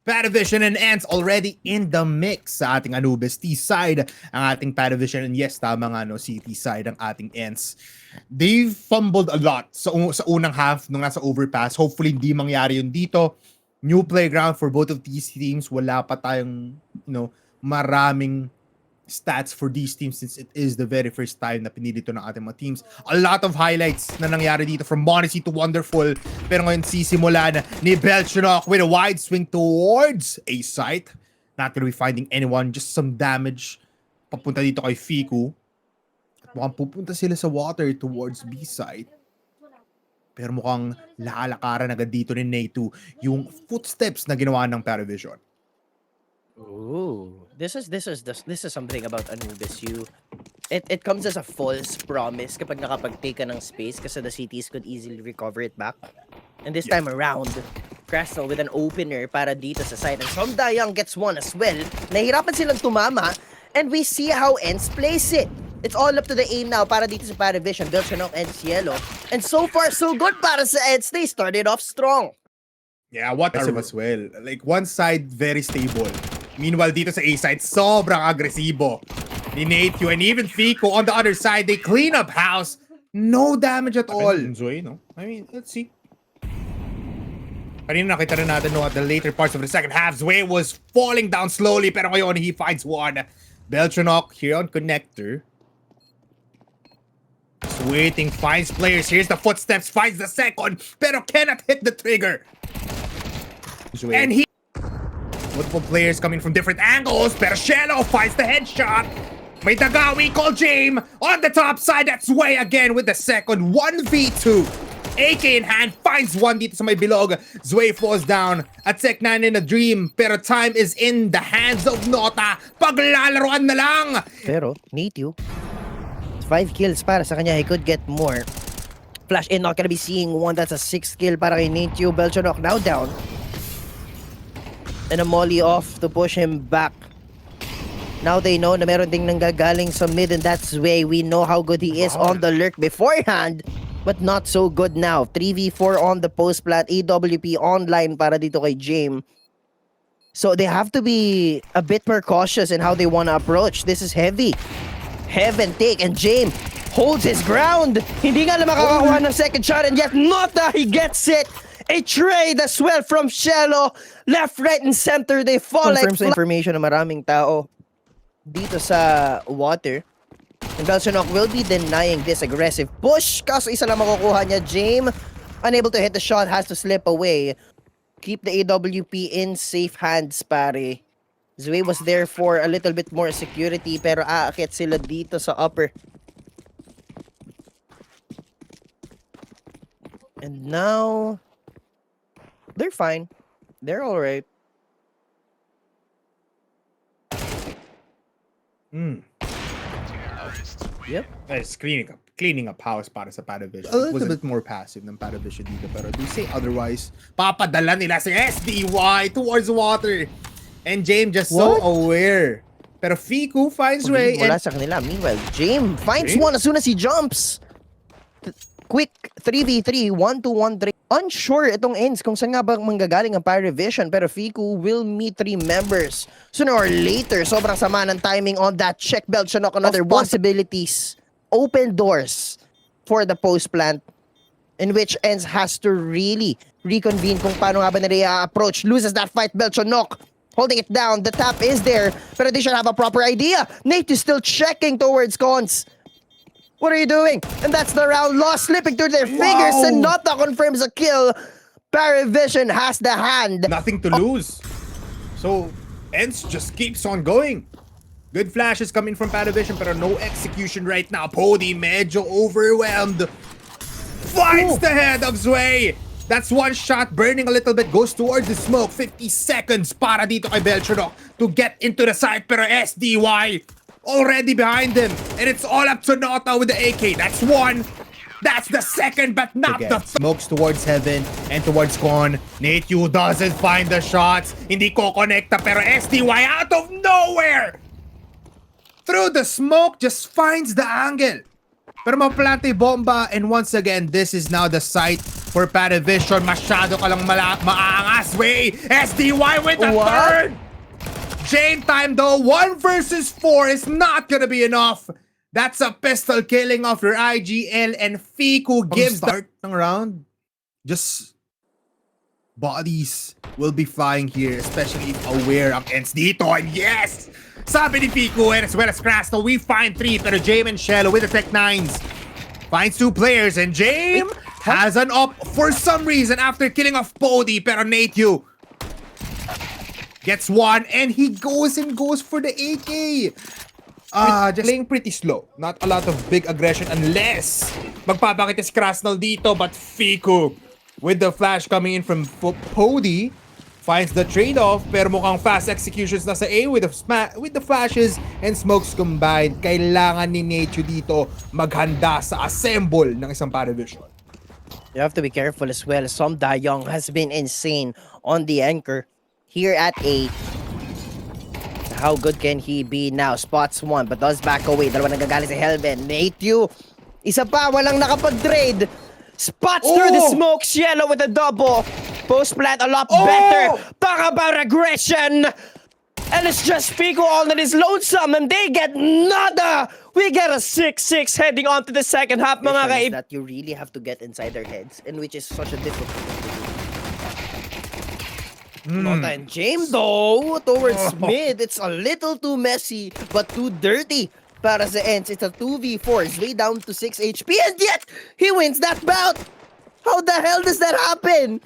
Panavision and Ants already in the mix sa ating Anubis T side. Ang ating Panavision and yes, tama nga no, CT side ang ating Ants. They've fumbled a lot sa unang half nung nasa overpass. Hopefully hindi mangyari yun dito. New playground for both of these teams. Wala pa tayong, maraming stats for these teams since it is the very first time na pinili ito ng ating mga teams. A lot of highlights na nangyari dito from Monacy to Wonderful. Pero ngayon sisimulan ni Belchenok with a wide swing towards A site. Not gonna be finding anyone, just some damage. Papunta dito kay Fiku. At mukhang pupunta sila sa water towards B site. Pero mukhang lalakaran agad dito ni Natu yung footsteps na ginawa ng Paravision. Ooh, this is something about Anubis. It comes as a false promise kapag nakapag-take ka ng space kasi the CTs could easily recover it back. And this time around, Crystal with an opener para dito sa side. And Somdayang gets one as well. Nahirapan silang tumama and we see how Ents plays it. It's all up to the aim now para dito sa Paravision. Belchenok and Cielo. And so far, so good para sa Ents. They started off strong. Yeah, what are as well. Like, one side, very stable. Meanwhile, dito sa A side, sobrang agresibo ni Natu and even Fico on the other side. They clean up house. No damage at all. Enjoy, no? I mean, let's see. Kanina nakita rin natin at the later parts of the second half, Zway was falling down slowly, pero ngayon he finds one. Belchenok here on connector. Just waiting, finds players. Here's the footsteps, finds the second, pero cannot hit the trigger. Zway. And he multiple players coming from different angles, pero Shelo finds the headshot. May Dagawi call James on the top side. That's Way again with the second 1v2. AK in hand, finds one dito sa may bilog. Zway falls down. At Sek9 in a dream, pero time is in the hands of Nota. Paglalaroan na lang. Pero, Natu, 5 kills para sa kanya. He could get more. Flash in, not gonna be seeing one. That's a 6th kill para kay Natu. Belchenok now down. And a molly off to push him back. Now they know na meron ding nanggagaling sa mid and that's Way. We know how good he is on the lurk beforehand, but not so good now. 3v4 on the post plant. AWP online para dito kay James. So they have to be a bit more cautious in how they want to approach. This is heavy. Heaven take and James holds his ground. Hindi nga na makakakuha ng second shot and yet Nota, he gets it. A trade as well from Shelo. Left, right, and center. They fall confirms like information na maraming tao dito sa water. And Belchenok will be denying this aggressive push. Kaso isa lang makukuha niya. James, unable to hit the shot, has to slip away. Keep the AWP in safe hands, pare. Zway was there for a little bit more security, pero aakit sila dito sa upper. And now they're fine. They're alright. Yep. It's cleaning up house para sa Panavision. A little bit more passive ng Panavision dito, pero do say otherwise, papadala nila si SDY towards water. And James just so aware. Pero Fiku finds Ray. Wala sa kanila. Meanwhile, James finds one as soon as he jumps. Quick 3v3, 1-2-1-3. Unsure itong ends kung saan nga ba manggagaling ang Paravision, pero Fiku will meet 3 members. Sooner or later, sobrang sama ng timing on that check. Belchenok, another possibilities. Open doors for the post plant in which Ends has to really reconvene kung paano nga ba nila approach. Loses that fight, Belchenok holding it down. The tap is there, pero they should have a proper idea. Nate is still checking towards Cons. What are you doing? And that's the round lost, slipping through their fingers, and Nota confirms a kill. Paravision has the hand. Nothing to lose. So, Ents just keeps on going. Good flashes coming from Paravision, pero no execution right now. Pody medyo overwhelmed. Finds the head of Zway. That's one shot, burning a little bit, goes towards the smoke. 50 seconds para dito kay Belchenok to get into the site, pero SDY already behind him, and it's all up to Nota with the AK. That's one. That's the second, but not the smokes towards heaven and towards Con. Natu doesn't find the shots. Hindi ko connecta, pero SDY out of nowhere through the smoke just finds the angle. Pero maplante bomba, and once again, this is now the site for Panavision. Masyado ka lang maangas. Way! SDY with the What? third! Jane time though, 1 versus 4 is not gonna be enough. That's a pistol killing of your IGL, and Fiku gives the start ng round. Just bodies will be flying here, especially if aware ang ends dito. And yes! Sabi ni Fiku, and as well as Krasno, we find 3, pero Jame and Shello with the Tech 9s finds 2 players, and Jame has an up for some reason after killing off Pody, pero Natyu gets 1, and he goes for the AK. Just playing pretty slow. Not a lot of big aggression unless magpapakita si Krasnal dito, but Fiku with the flash coming in from Pody finds the trade-off, pero mukhang fast executions na sa A with the flashes and smokes combined. Kailangan ni Nature dito maghanda sa assemble ng isang Panavision. You have to be careful as well. Som Dayong has been insane on the anchor here at A. How good can he be now? Spots 1 but does back away. Dalawa nagagaling si Helven. Natyu, isa pa, walang nakapag-trade. Spots through the smoke. Yellow with a double. Post plant a lot better. Talk about aggression. And it's just Fiku all that is lonesome, and they get nada. We get a 6-6 heading on to the second half, mga kaib. That you really have to get inside their heads, and which is such a difficult thing to do. Nota and James though, towards mid, it's a little too messy, but too dirty. Para sa ends, it's a 2v4, it's way down to 6 HP, and yet, he wins that bout! How the hell does that happen?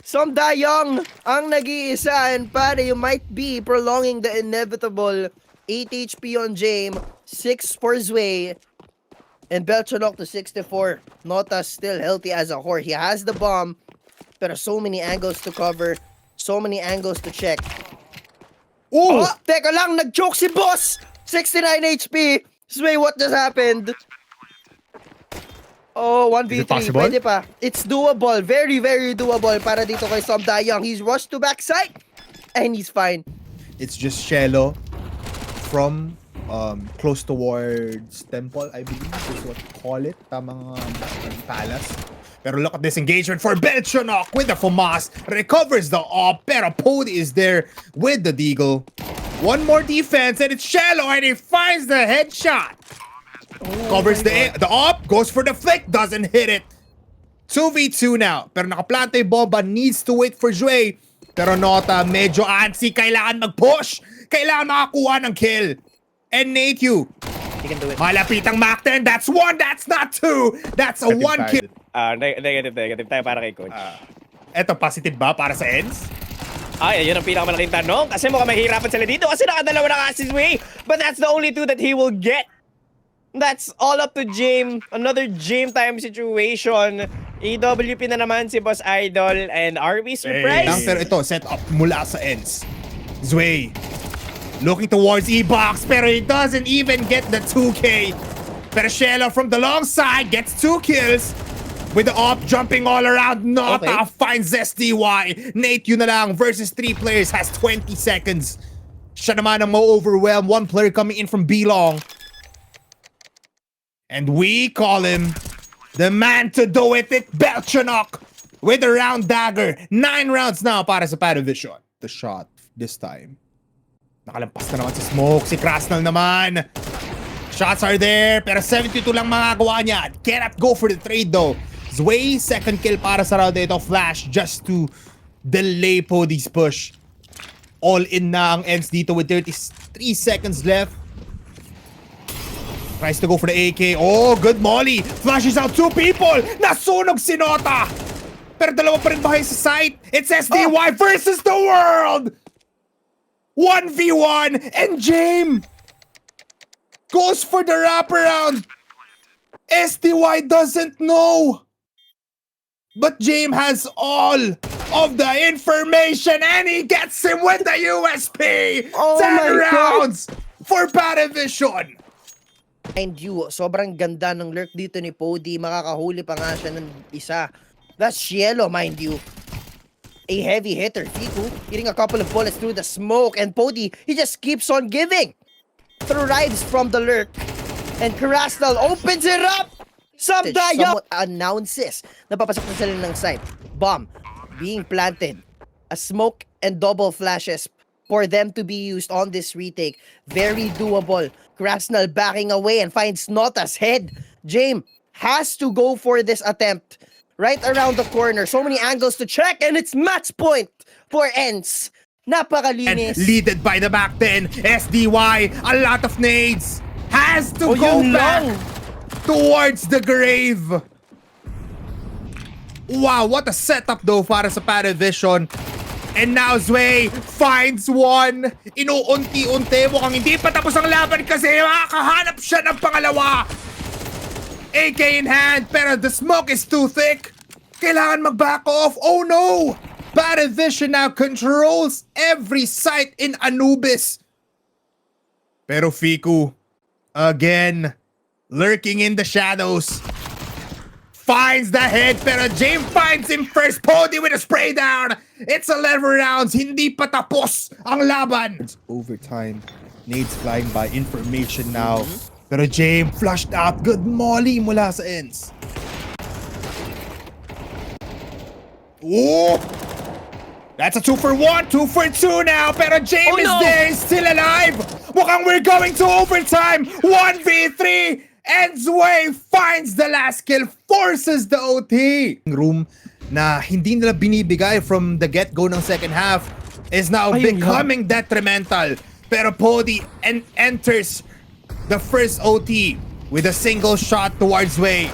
Som Dayong ang nag-iisa, and pare, you might be prolonging the inevitable 8 HP on James, 6 for Zway, and Belchanok to 64. Nota still healthy as a whore. He has the bomb, pero so many angles to cover, so many angles to check. Oh, teka lang, nag-choke si boss! 69 HP! Sway, what just happened? Oh, 1v3, pwede pa. It's doable, very, very doable para dito kay Som Dayong. He's rushed to backside, and he's fine. It's just Shello from close towards Temple, I believe is what you call it. Tamang palace. Pero look at this engagement for Belchonok with the FAMAS. Recovers the op, pero Pody is there with the Deagle. One more defense, and it's Shello, and he finds the headshot. Covers the op, goes for the flick, doesn't hit it. 2v2 now, pero nakaplanta yung bomba, needs to wait for Zway. Pero Nota, medyo antsy, kailangan mag-push. Kailangan makakuha ng kill. And Natyu, He can do it. malapitang Mac 10, that's 1, that's not 2. That's a 1 kill. Negative tayo para kay Coach. Eto, positive ba para sa ends? Ay, yun ang pinakamalaking tanong. Kasi mukhang mahirapan sila dito kasi nakadalawa na kasi Way. But that's the only 2 that he will get. That's all up to Jame. Another Jame time situation. EWP na naman si Boss Idol and RB surprise. Pero ito, set up mula sa ends. Zway, looking towards E-Box, pero he doesn't even get the 2K. Pero Shello from the long side gets 2 kills. With the op jumping all around, Nota finds SDY. Natyu na lang versus 3 players has 20 seconds. Siya naman ang ma-overwhelm. 1 player coming in from B-Long. And we call him the man to do it. It's Belchonok with a round dagger. 9 rounds now para sa Panavision. The shot this time. Nakalampas na naman sa smoke. Si Krasnal naman. Shots are there, pero 72 lang magagawa niya. Cannot go for the trade though. Zway, second kill para sa round ito. Flash just to delay Pody's push. All in na ang ends dito with 33 seconds left. Tries to go for the AK. Oh, good molly. Flashes out 2 people. Nasunog si Nota. Pero dalawa pa rin bahay sa site. It's SDY versus the world. 1v1 and Jame goes for the wraparound. SDY doesn't know. But Jame has all of the information and he gets him with the USP. 10 rounds for Panavision. And you, sobrang ganda ng lurk dito ni Pody. Makakahuli pa nga siya ng isa. That's Cielo, mind you. A heavy hitter. Fiku hitting a couple of bullets through the smoke. And Pody, he just keeps on giving. Thrives from the lurk. And Krasnal opens it up. Samdayang! Someone announces na papasok na sila ng site. Bomb being planted. A smoke and double flashes for them to be used on this retake. Very doable. Krasnal backing away and finds Nota's head. James has to go for this attempt. Right around the corner. So many angles to check and it's match point for Ents. And Napakalinis. leaded by the back 10, SDY, a lot of nades. Has to go yun back lang. towards the grave. Wow, what a setup though para sa Paravision. And now Zway finds one. Inuunti-unti. Mukhang hindi pa tapos ang laban kasi makakahanap siya ng pangalawa. AK in hand, pero the smoke is too thick. Kailangan mag-back off. Oh no! Paravision now controls every site in Anubis. Pero Fiku, again, lurking in the shadows. Finds the head, pero James finds him first. Pody with a spray down. It's 11 rounds. Hindi pa tapos ang laban. It's overtime. Nades flying by. Information now. Pero James flushed out. Good molly mula sa ends. Oh! That's a 2 for 1, 2 for 2 now. Pero James is there, he's still alive. Mukhang we're going to overtime. 1v3. And Zway finds the last kill, forces the OT. Room na hindi nila binibigay from the get-go ng second half is now becoming detrimental. Pero Pody enters the first OT with a single shot towards Zway.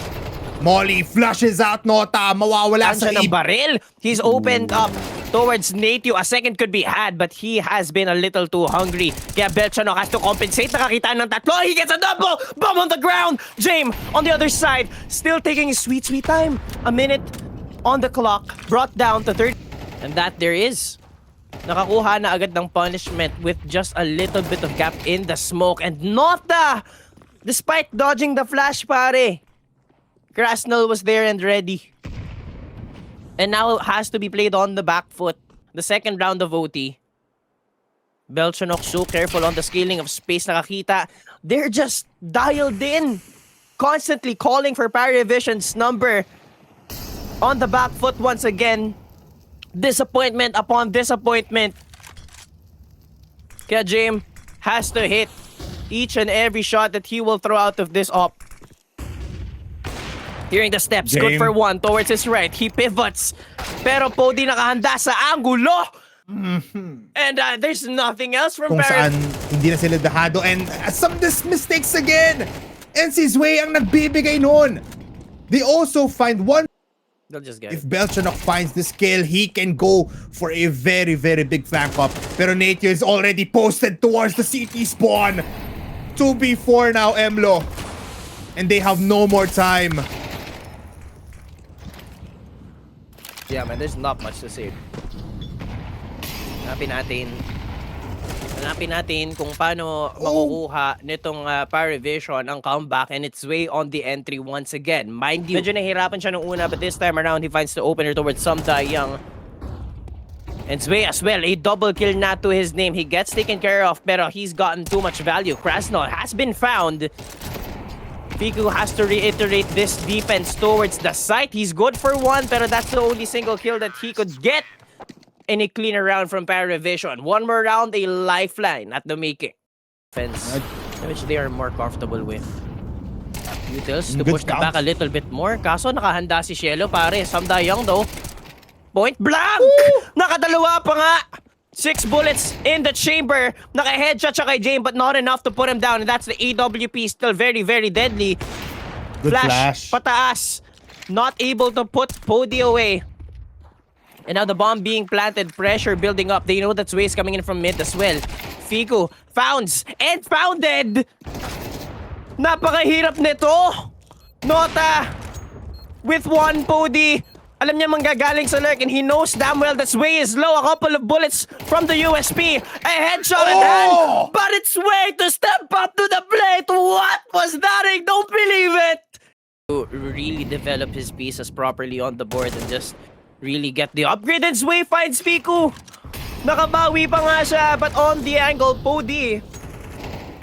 Molly flushes out Nota, mawawala sa Siya ng baril. He's opened up towards Natio. A second could be had, but he has been a little too hungry. Kaya Belchanok has to compensate. Nakakitaan ng tatlo. He gets a double. Bomb on the ground. James on the other side, still taking his sweet time. A minute on the clock, brought down to third. And that there is. Nakakuha na agad ng punishment with just a little bit of gap in the smoke. And Nota, despite dodging the flash, pare, Krasnal was there and ready. And now it has to be played on the back foot. The second round of OT. Belchanok so careful on the scaling of space. Nakakita. They're just dialed in. Constantly calling for Paravision's number. On the back foot once again. Disappointment upon disappointment. Kaya James has to hit each and every shot that he will throw out of this op. Hearing the steps, good James. for one towards his right. He pivots. Pero Pody nakahanda sa angulo. And there's nothing else from Kung Barrett. saan hindi na sila dahado. And some mistakes again. And si Zway ang nagbibigay noon. They also find one. They'll just get If it. Belchanok finds this kill, he can go for a very, very big flank up. Pero Natio is already posted towards the CT spawn. 2v4 now, Emlo. And they have no more time. Yeah, man, there's not much to say. Hanapin natin kung paano makukuha nitong Paravision ang comeback and its way on the entry once again. Mind you, medyo nahirapan siya nung una, but this time around, he finds the opener towards Samdayang. And Zway as well, a double kill na to his name. He gets taken care of, pero he's gotten too much value. Krasnal has been found. Fiku has to reiterate this defense towards the site. He's good for one, pero that's the only single kill that he could get. And a cleaner round from Paravision. One more round, a lifeline at the making. Defense, which they are more comfortable with. Utils to Good push the count. back a little bit more. Kaso nakahanda si Cielo, pare. Samdayang though. Point blank! Nakadalawa pa nga! 6 bullets in the chamber. Naka-headshot siya kay James, but not enough to put him down. And that's the AWP, still very, very deadly. Good flash. Pataas. Not able to put Pody away. And now the bomb being planted, pressure building up. They know that Zway's coming in from mid as well. Fiku founds and founded. Napakahirap nito. Nota with one Pody. Alam niya manggagaling sa lurk and he knows damn well that Zway is low. A couple of bullets from the USP. A headshot in hand. But it's Zway to step up to the plate. What was that? I don't believe it. To really develop his pieces properly on the board and just really get the upgrade. And Zway finds Fiku. Nakabawi pa nga siya, but on the angle, Pody.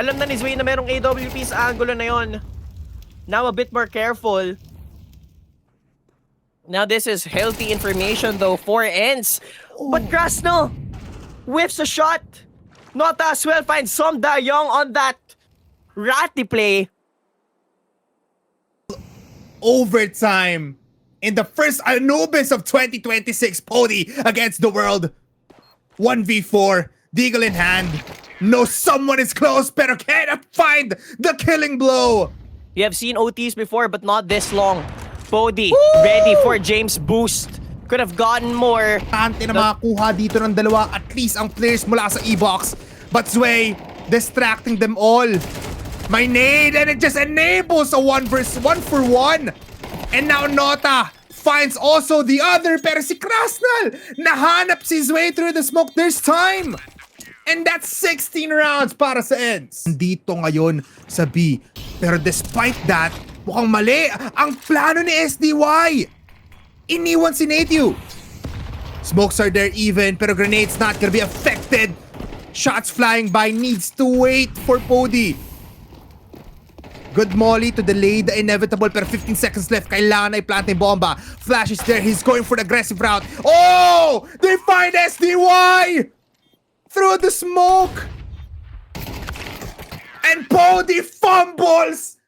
Alam na ni Zway na merong AWP sa angulo na yon. Now a bit more careful. Now this is healthy information though for ends. But Krasno whiffs a shot. Nota as well finds Som Da-young on that ratty play. Overtime in the first Anubis of 2026. Pody against the world. 1v4. Deagle in hand. No, someone is close, pero cannot find the killing blow. You have seen OTs before, but not this long. Pody ready for James' boost. Could have gotten more. Ante na makakuha dito ng dalawa, at least ang players mula sa E-box. But Sway, distracting them all. My nade, and it just enables a 1-for-1. And now Nota finds also the other, pero si Krasnal nahanap si Sway through the smoke. There's time. And that's 16 rounds para sa ends. Dito ngayon sa B. Pero despite that, mukhang mali ang plano ni SDY. Iniwan si Natyu. Smokes are there even, pero grenades not gonna be affected. Shots flying by, needs to wait for Pody. Good molly to delay the inevitable, pero 15 seconds left. Kailangan na i-plant yung bomba. Flash is there, he's going for the aggressive route. Oh! They find SDY! Through the smoke! And Pody fumbles!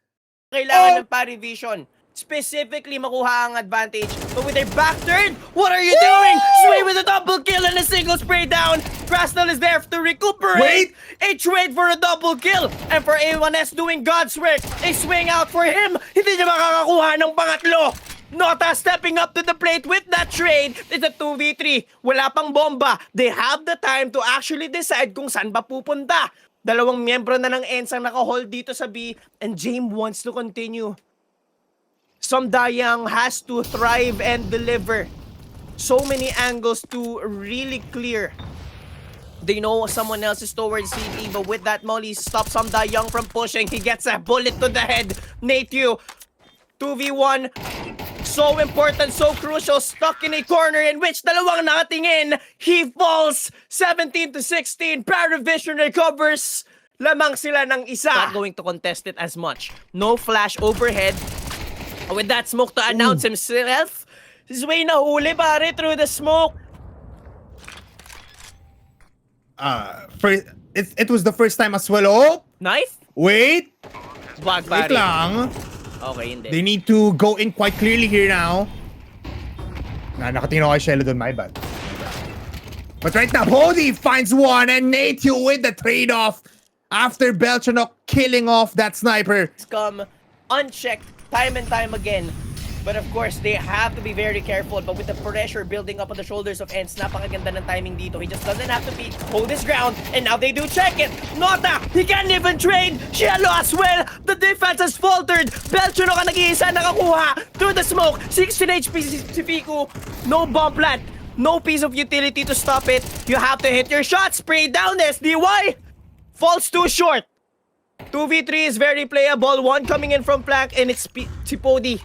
Kailangan ng parry vision. Specifically makuha ang advantage. But with their back turn, what are you doing? Sway with a double kill and a single spray down. Krasnal is there to recuperate. A trade for a double kill. And for A1S doing God's work, a swing out for him. Hindi niya makakakuha ng pangatlo. Nota stepping up to the plate with that trade. It's a 2v3. Wala pang bomba. They have the time to actually decide kung saan ba pupunta. Dalawang miyembro na ng ENS ang naka-hold dito sa B, and James wants to continue. Som Da-young has to thrive and deliver. So many angles to really clear. They know someone else is towards CT, but with that molly, stops Som Da-young from pushing. He gets a bullet to the head. Natyu, 2v1. So important, so crucial, stuck in a corner in which dalawang nakatingin. He falls 17-16. Paravision recovers. Lamang sila ng isa. Not going to contest it as much. No flash overhead. With that smoke to announce himself. Zway nahuli pare through the smoke. It was the first time as well. Oh! Knife? Wait! Wag Wait pare. lang. Okay, hindi. They need to go in quite clearly here now. Nakatingin ako kay Sheldon, my bad. But right now, Pody finds one, and Natyu with the trade-off after Belchanok killing off that sniper. Come unchecked time and time again. But of course, they have to be very careful. But with the pressure building up on the shoulders of ENS, napakaganda ng timing dito. He just doesn't have to hold his ground. And now they do check it. Nota, he can't even trade. Cielo as well. The defense has faltered. Belchanok ang nag-iisa nakakuha through the smoke. 16 HP si Fiku. No bomb plant. No piece of utility to stop it. You have to hit your shot. Spray down SDY. Falls too short. 2v3 is very playable. One coming in from flank, and it's si Pody.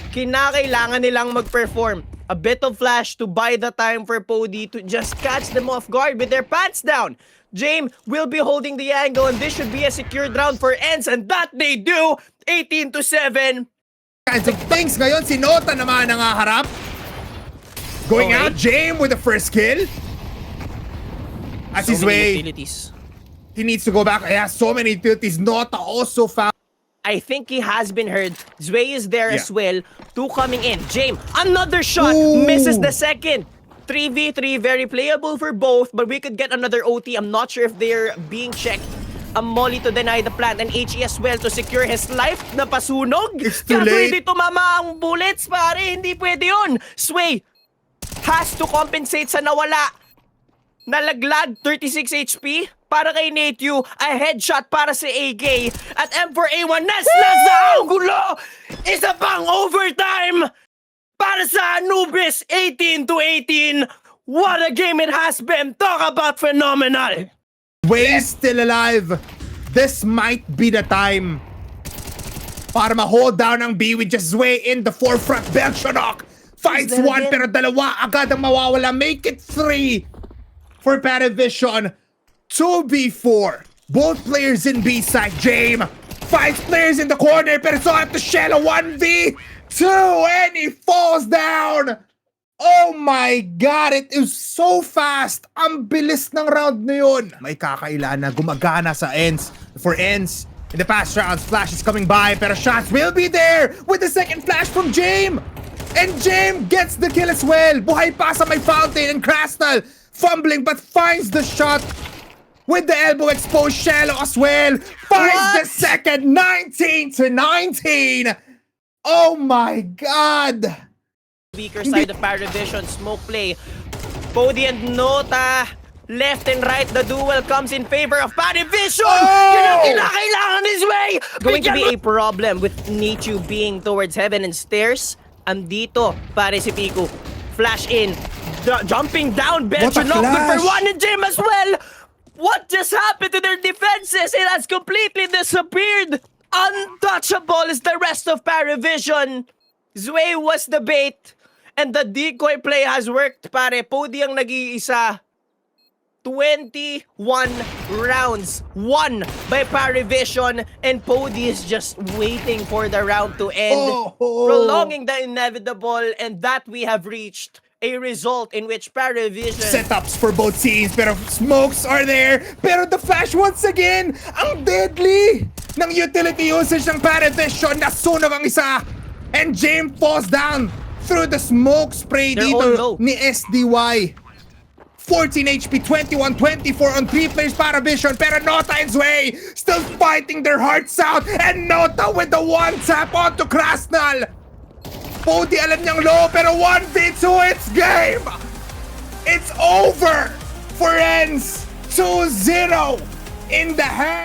Kinakailangan nilang mag-perform. A bit of flash to buy the time for Pody to just catch them off guard with their pants down. James will be holding the angle, and this should be a secured round for ENS, and that they do. 18-7. Kinds of things. Ngayon, si Nota naman ang harap. Going out, James with the first kill. As his way, utilities. he needs to go back. He has so many utilities. Nota also found. I think he has been hurt. Zway is there as well. Two coming in. James, another shot. Misses the second. 3v3, very playable for both, but we could get another OT. I'm not sure if they're being checked. A molly to deny the plant, and HE as well to secure his life na pasunog. It's too Kaso late. hindi tumama ang bullets, pare. Hindi pwede yun. Sway has to compensate sa nawala. Nalaglag, 36 HP. Para kay Natyu, a headshot para sa AK. At M4A1, nasa ang gulo! Isa pang overtime! Para sa Anubis, 18-18. What a game it has been. Talk about phenomenal. Way still alive. This might be the time para ma-hold down ang B with just Way in the forefront. Belchanok finds there one, again? pero dalawa agad ang mawawala. Make it 3 for Panavision. 2v4. Both players in B side. James 5 players in the corner, pero so at the Shella 1v2 and he falls down. Oh my God, it is so fast. Ang bilis ng round na yun. May kakailan na gumagana sa ends. For ends, in the past rounds, Flash is coming by, pero shots will be there with the second flash from James. And James gets the kill as well. Buhay pa sa may fountain and Crastal fumbling but finds the shot with the elbow exposed. Shallow as well finds the second. 19-19. Oh my God. Weaker side of Paravision, smoke play. Pody and Nota, left and right, the duel comes in favor of Paravision! Yun ang kinakailangan this way! Going to be a problem with Nichu being towards heaven and stairs. Andito, pare si Piku. Flash in, jumping down, bench What a knock, good for flash! one and Jim as well! What just happened to their defenses? It has completely disappeared! Untouchable is the rest of Paravision. Zway was the bait. And the decoy play has worked, pare. Pody ang nag-iisa. 21 rounds won by Paravision, and Pody is just waiting for the round to end, prolonging the inevitable, and that we have reached a result in which Paravision... Setups for both teams, pero smokes are there. Pero the flash once again, ang deadly ng utility usage ng Paravision. Nasunog ang isa. And James falls down through the smoke spray They're all low. dito ni SDY. 14 HP, 21-24 on 3 players Paravision, pero Nota and Zway still fighting their hearts out, and Nota with the one tap onto Krasnal. Pody alam niyang low, pero 1v2, it's game! It's over for Ends. 2-0 in the hand.